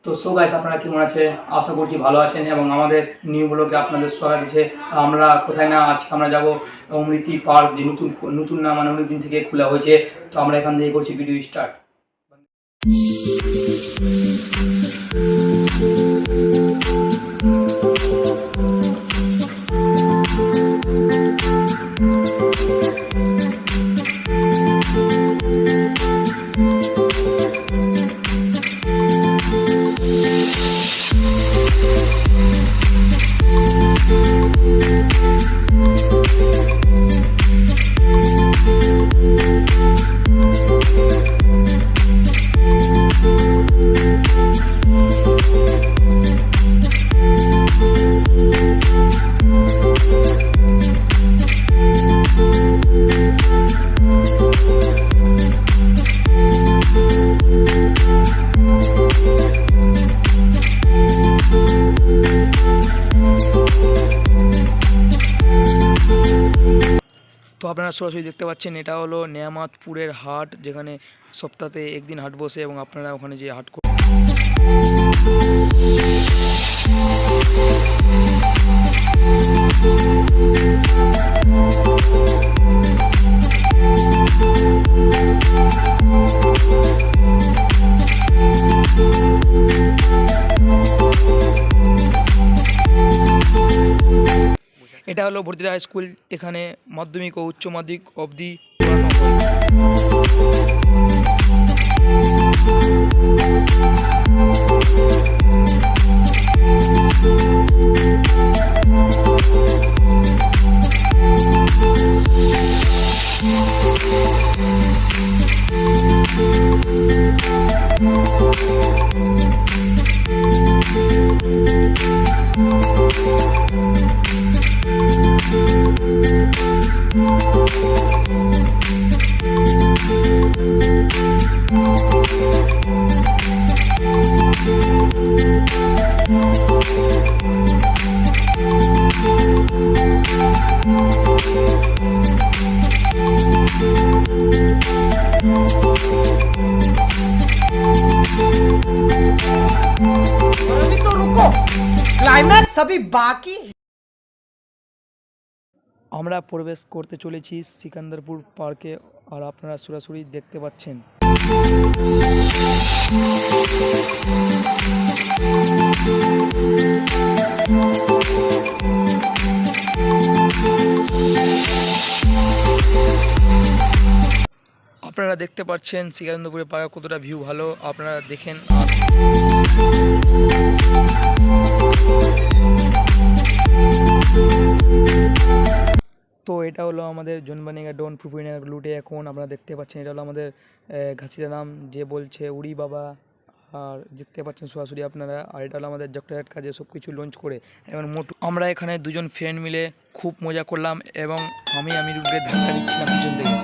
তো so guys, আপনারা কেমন আছে? আশা করছি ভালো আছেন এবং আমাদের নিউ ব্লগে আপনাদের স্বাগত আছে। আমরা কোথায় না, আজকে আমরা যাব অমৃতি পার্ক, যে নতুন নতুন না মানে অনেক দিন থেকে খোলা হয়েছে। তো আমরা এখান থেকে করছি ভিডিও স্টার্ট। তো আপনারা সরাসরি দেখতে পাচ্ছেন, এটা হলো নেয়ামাতপুরের হাট, যেখানে সপ্তাহে একদিন হাট বসে এবং আপনারা ওখানে যে হাট এটা হলো ভর্তিরা হাই স্কুল। এখানে মাধ্যমিক ও উচ্চ মাধ্যমিক অবধি अभी तो रुको, क्लाइमैक्स अभी बाकी। আমরা প্রবেশ করতে চলেছি সিকান্দারপুর পার্কে, আর আপনারা সরাসরি দেখতে পাচ্ছেন। আপনারা দেখতে পাচ্ছেন সিকান্দারপুরের পার্কে কতটা ভিউ ভালো, আপনারা দেখেন। তো এটা হলো আমাদের জনবানিগা ডন ফুপুরিনাগর লুটে। এখন আপনারা দেখতে পাচ্ছেন, এটা হলো আমাদের ঘাসিরা নাম, যে বলছে উড়ি বাবা। আর দেখতে পাচ্ছেন সরাসরি আপনারা। আর এটা হলো আমাদের জক্টারেট কাজে সব কিছু লঞ্চ করে এবং মোটু। আমরা এখানে দুজন ফ্রেন্ড মিলে খুব মজা করলাম এবং আমি রুটে ধাক্কা দিচ্ছিলাম পিছন থেকে।